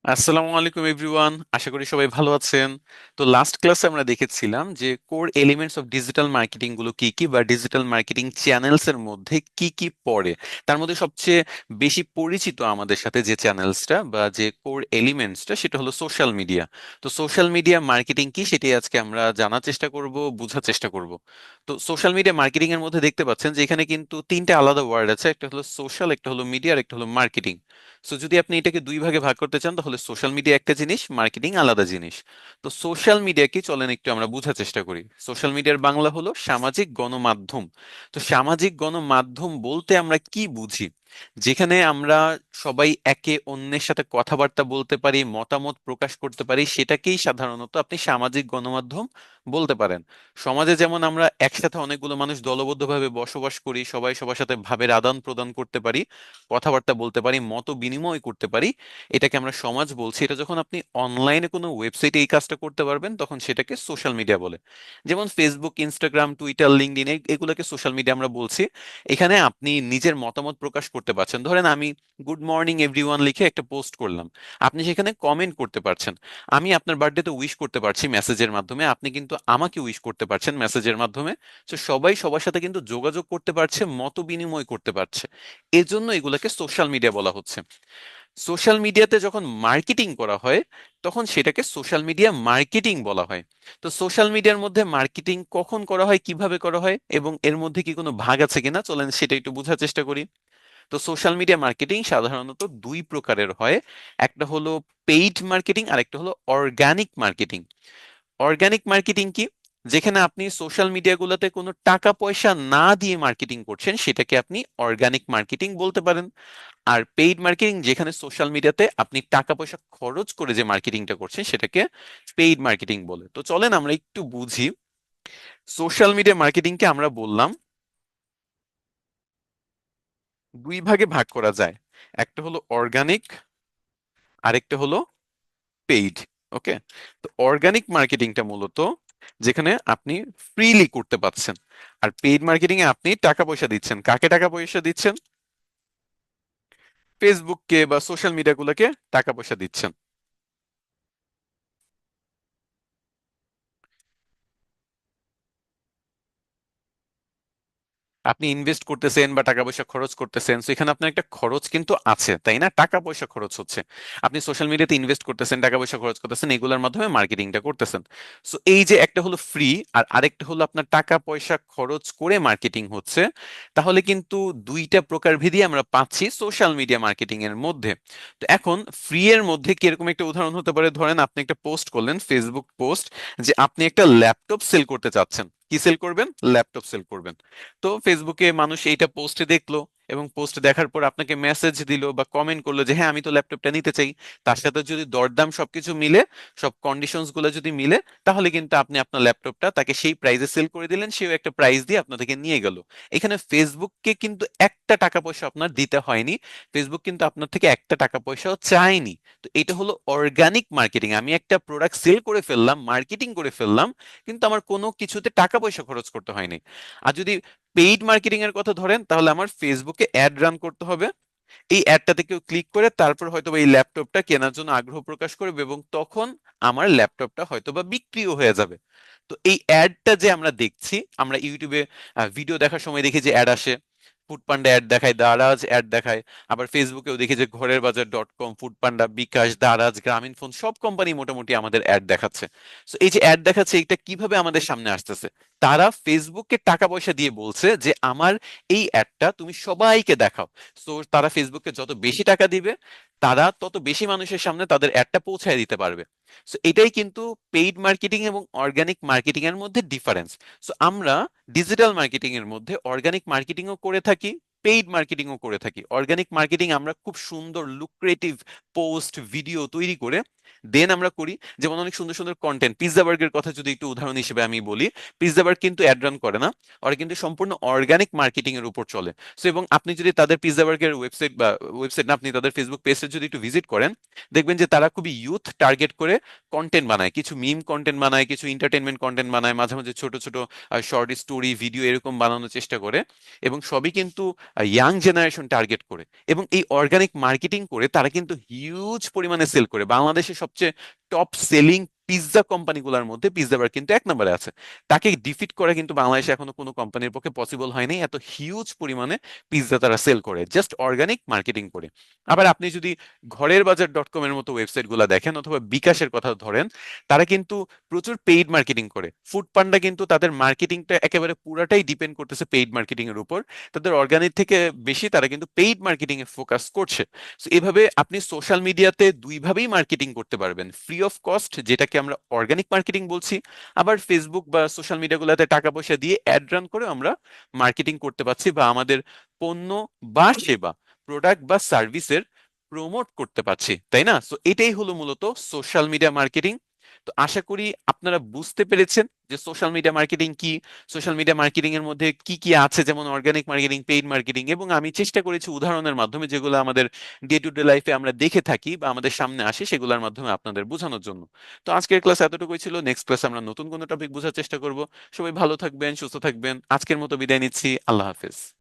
আসসালামু আলাইকুম এভরিওয়ান, আশা করি সবাই ভালো আছেন। তো লাস্ট ক্লাসে আমরা দেখেছিলাম যে core elements of digital marketing গুলো কি কি, বা ডিজিটাল মার্কেটিং চ্যানেলস এর মধ্যে কি কি পড়ে। তার মধ্যে সবচেয়ে বেশি পরিচিত আমাদের সাথে যে চ্যানেলসটা বা যে কোর এলিমেন্টসটা, সেটা হলো সোশ্যাল মিডিয়া। তো সোশ্যাল মিডিয়া মার্কেটিং কি, সেটাই আজকে আমরা জানার চেষ্টা করব, বোঝার চেষ্টা করব। তো সোশ্যাল মিডিয়া মার্কেটিং এর মধ্যে দেখতে পাচ্ছেন যে এখানে কিন্তু তিনটা আলাদা ওয়ার্ড আছে, একটা হলো সোশ্যাল, একটা হলো মিডিয়া, আর একটা হলো মার্কেটিং। সো যদি আপনি এটাকে দুই ভাগে ভাগ করতে চান, তাহলে সোশ্যাল মিডিয়া একটা জিনিস, মার্কেটিং আলাদা জিনিস। তো সোশ্যাল মিডিয়া কি, চলেন একটু আমরা বোঝার চেষ্টা করি। সোশ্যাল মিডিয়ার বাংলা হলো সামাজিক গণমাধ্যম। তো সামাজিক গণমাধ্যম বলতে আমরা কি বুঝি? যেখানে আমরা সবাই একে অন্যের সাথে কথাবার্তা বলতে পারি, মতামত প্রকাশ করতে পারি, সেটাকেই সাধারণত আপনি সামাজিক গণমাধ্যম বলতে পারেন। সমাজে যেমন আমরা একসাথে অনেকগুলো মানুষ দলবদ্ধভাবে বসবাস করি, সবাই সবার সাথে ভাবের আদান প্রদান করতে পারি, কথাবার্তা বলতে পারি, মত বিনিময় করতে পারি, এটাকে আমরা সমাজ বলছি। এটা যখন আপনি অনলাইনে কোনো ওয়েবসাইটে এই কাজটা করতে পারবেন, তখন সেটাকে সোশ্যাল মিডিয়া বলে। যেমন ফেসবুক, ইনস্টাগ্রাম, টুইটার, লিঙ্কডইন, এগুলোকে সোশ্যাল মিডিয়া আমরা বলছি। এখানে আপনি নিজের মতামত প্রকাশ করতে পারছেন। ধরেন আমি গুড মর্নিং এভরিওয়ান লিখে একটা পোস্ট করলাম, আপনি সেখানে কমেন্ট করতে পারছেন। আমি আপনার বার্থডেতে উইশ করতে পারছি মেসেজের মাধ্যমে, আপনি কিন্তু আমাকে উইশ করতে পারছেন মেসেজের মাধ্যমে। তো সবাই সবার সাথে কিন্তু যোগাযোগ করতে পারছে, মত বিনিময় করতে পারছে। এজন্য এগুলোকে সোশ্যাল মিডিয়া বলা হচ্ছে। সোশ্যাল মিডিয়াতে যখন মার্কেটিং করা হয়, তখন সেটাকে সোশ্যাল মিডিয়া মার্কেটিং বলা হয়। তো সোশ্যাল মিডিয়ার মধ্যে মার্কেটিং কখন করা হয়, কিভাবে করা হয়, এবং এর মধ্যে কি কোনো ভাগ আছে কিনা, চলেন সেটা একটু বোঝার চেষ্টা করি। তো সোশ্যাল মিডিয়া মার্কেটিং সাধারণত দুই প্রকারের হয়। একটা হলো পেইড মার্কেটিং, আর একটা হলো অর্গানিক মার্কেটিং। অর্গানিক মার্কেটিং কি? যেখানে আপনি সোশ্যাল মিডিয়াগুলোতে কোনো টাকা পয়সা না দিয়ে মার্কেটিং করছেন, সেটাকে আপনি অর্গানিক মার্কেটিং বলতে পারেন। আর পেইড মার্কেটিং, যেখানে সোশ্যাল মিডিয়াতে আপনি টাকা পয়সা খরচ করে যে মার্কেটিংটা করছেন, সেটাকে পেইড মার্কেটিং বলে। তো চলেন আমরা একটু বুঝি। সোশ্যাল মিডিয়া মার্কেটিংকে আমরা বললাম দুই ভাগে ভাগ করা যায়। একটা হলো অর্গানিক, আরেকটা হলো পেইড। ওকে। তো অর্গানিক মার্কেটিংটা মূলত যেখানে আপনি ফ্রিলি করতে পাচ্ছেন, আর পেইড মার্কেটিং এ আপনি টাকা পয়সা দিচ্ছেন। কাকে টাকা পয়সা দিচ্ছেন? ফেসবুককে বা সোশ্যাল মিডিয়াগুলোকে টাকা পয়সা দিচ্ছেন। আপনি ইনভেস্ট করতেছেন বা টাকা পয়সা খরচ করতেছেন, তো এখানে আপনার একটা খরচ কিন্তু আছে, তাই না? টাকা পয়সা খরচ হচ্ছে। আপনি সোশ্যাল মিডিয়াতে ইনভেস্ট করতেছেন, টাকা পয়সা খরচ করতেছেন, এগুলোর মাধ্যমে মার্কেটিংটা করতেছেন। সো এই যে একটা হলো ফ্রি, আর আরেকটা হলো আপনার টাকা পয়সা খরচ করে মার্কেটিং হচ্ছে, তাহলে কিন্তু দুইটা প্রকারভেদই আমরা পাচ্ছি সোশ্যাল মিডিয়া মার্কেটিং এর মধ্যে। তো এখন ফ্রি এর মধ্যে কিরকম একটা উদাহরণ হতে পারে, ধরেন আপনি একটা পোস্ট করলেন, ফেসবুক পোস্ট, যে আপনি একটা ল্যাপটপ সেল করতে চাচ্ছেন। কি সেল করবেন? ল্যাপটপ সেল করবেন। তো ফেসবুকে মানুষ এইটা পোস্টে দেখলো, এবং পোস্ট দেখার পর আপনাকে মেসেজ দিল বা কমেন্ট করলো যে হ্যাঁ, আমি তো ল্যাপটপটা নিতে চাই। তার সাথে যদি দরদাম সবকিছু মিলে, সব কন্ডিশনস গুলো যদি মিলে, তাহলে কিন্তু আপনি আপনার ল্যাপটপটা তাকে সেই প্রাইসে সেল করে দিলেন, সেও একটা প্রাইস দিয়ে আপনার থেকে নিয়ে গেল। এখানে ফেসবুককে কিন্তু একটা টাকা পয়সা আপনার দিতে হয়নি, ফেসবুক কিন্তু আপনার থেকে একটা টাকা পয়সাও চায়নি। তো এটা হলো অর্গানিক মার্কেটিং। আমি একটা প্রোডাক্ট সেল করে ফেললাম, মার্কেটিং করে ফেললাম, কিন্তু আমার কোনো কিছুতে টাকা পয়সা খরচ করতে হয়নি। আর যদি পেইড মার্কেটিং এর কথা ধরেন, তাহলে আমার ফেসবুকে অ্যাড রান করতে হবে। এই অ্যাডটাতে কেউ ক্লিক করে তারপর হয়তো এই ল্যাপটপটা কেনার জন্য আগ্রহ প্রকাশ করবে, এবং তখন আমার ল্যাপটপটা হয়তো বা বিক্রিও হয়ে যাবে। তো এই অ্যাডটা যে আমরা দেখছি, আমরা ইউটিউবে ভিডিও দেখার সময় দেখি যে অ্যাড আসে, ফুড পান্ডা অ্যাড দেখায়, দারাজ অ্যাড দেখায়। আবার ফেসবুকেও দেখি যে ঘরের বাজার ডট কম, ফুড পান্ডা, বিকাশ, দারাজ, গ্রামীণ ফোন, সব কোম্পানি মোটামুটি আমাদের অ্যাড দেখাচ্ছে। তো এই যে অ্যাড দেখাচ্ছে, এটা কিভাবে আমাদের সামনে আসতেছে? তারা ফেসবুককে টাকা পয়সা দিয়ে বলছে যে আমার এই অ্যাডটা তুমি সবাইকে দেখাও। তো তারা ফেসবুককে যত বেশি টাকা দিবে, তারা তত বেশি মানুষের সামনে তাদের অ্যাডটা পৌঁছায় দিতে পারবে। সো এটাই কিন্তু পেইড মার্কেটিং এবং অর্গানিক মার্কেটিং এর মধ্যে ডিফারেন্স। সো আমরা ডিজিটাল মার্কেটিং এর মধ্যে অর্গানিক মার্কেটিংও করে থাকি, পেইড মার্কেটিংও করে থাকি। অর্গানিক মার্কেটিং আমরা খুব সুন্দর লুক্রেটিভ পোস্ট ভিডিও তৈরি করে দেন আমরা করি যেমন অনেক সুন্দর সুন্দর কন্টেন্ট, পিৎজা বার্গের কথা যদি একটু উদাহরণ হিসেবে আমি বলি, পিৎজা বার্গ কিন্তু অ্যাড রান করে না, ওরা কিন্তু সম্পূর্ণ অর্গানিক মার্কেটিং এর উপর চলে। সো এবং আপনি যদি তাদের পিৎজা বার্গের ওয়েবসাইট বা ওয়েবসাইট না, আপনি তাদের ফেসবুক পেজে যদি একটু ভিজিট করেন, দেখবেন যে তারা খুবই ইউথ টার্গেট করে কন্টেন্ট বানায়, কিছু মিম কন্টেন্ট বানায়, কিছু এন্টারটেনমেন্ট কন্টেন্ট বানায়, মাঝে মাঝে ছোট ছোট শর্ট স্টোরি ভিডিও এরকম বানানোর চেষ্টা করে, এবং সবই কিন্তু ইয়াং জেনারেশন টার্গেট করে। এবং এই অর্গানিক মার্কেটিং করে তারা কিন্তু হিউজ পরিমাণে সেল করে। বাংলাদেশের সবচেয়ে টপ সেলিং পিৎজা কোম্পানিগুলোর মধ্যে পিৎজা বার কিন্তু এক নম্বরে আছে। তাকে ডিফিট করা কিন্তু বাংলাদেশে এখনো কোনো কোম্পানির পক্ষে পসিবল হয়নি, এত হিউজ পরিমাণে পিৎজা তারা সেল করে জাস্ট অর্গানিক মার্কেটিং করে। আবার আপনি যদি ঘরের বাজার ডট কম এর মতো ওয়েবসাইট গুলা দেখেন অথবা বিকাশের কথা ধরেন, তারা কিন্তু প্রচুর পেইড মার্কেটিং করে। ফুড পান্ডা কিন্তু তাদের মার্কেটিংটা একেবারে পুরাটাই ডিপেন্ড করতেছে পেইড মার্কেটিং এর উপর। তাদের অর্গানিক থেকে বেশি তারা কিন্তু পেইড মার্কেটিং এ ফোকাস করছে। So, এভাবে আপনি সোশ্যাল মিডিয়াতে দুইভাবেই মার্কেটিং করতে পারবেন, ফ্রি অফ কস্ট যেটাকে আমরা অর্গানিক মার্কেটিং বলছি, আবার ফেসবুক বা সোশ্যাল মিডিয়াগুলোতে টাকা পয়সা দিয়ে অ্যাড রান করে আমরা মার্কেটিং করতে পারছি, বা আমাদের পণ্য বা সেবা, প্রোডাক্ট বা সার্ভিসের প্রমোট করতে পারছি, তাই না? সো এটাই হলো মূলত সোশ্যাল মিডিয়া মার্কেটিং। তো আশা করি আপনারা বুঝতে পেরেছেন যে সোশ্যাল মিডিয়া মার্কেটিং কি, সোশ্যাল মিডিয়া মার্কেটিং এর মধ্যে কি কি আছে, যেমন অর্গানিক মার্কেটিং, পেইড মার্কেটিং, এবং আমি চেষ্টা করেছি উদাহরণের মাধ্যমে যেগুলো আমাদের ডে টু ডে লাইফে আমরা দেখে থাকি বা আমাদের সামনে আসে সেগুলোর মাধ্যমে আপনাদের বোঝানোর জন্য। তো আজকের ক্লাস এতটুকুই ছিল, নেক্সট ক্লাসে আমরা নতুন কোনো টপিক বোঝার চেষ্টা করব। সবাই ভালো থাকবেন, সুস্থ থাকবেন, আজকের মতো বিদায় নিচ্ছি, আল্লাহ হাফেজ।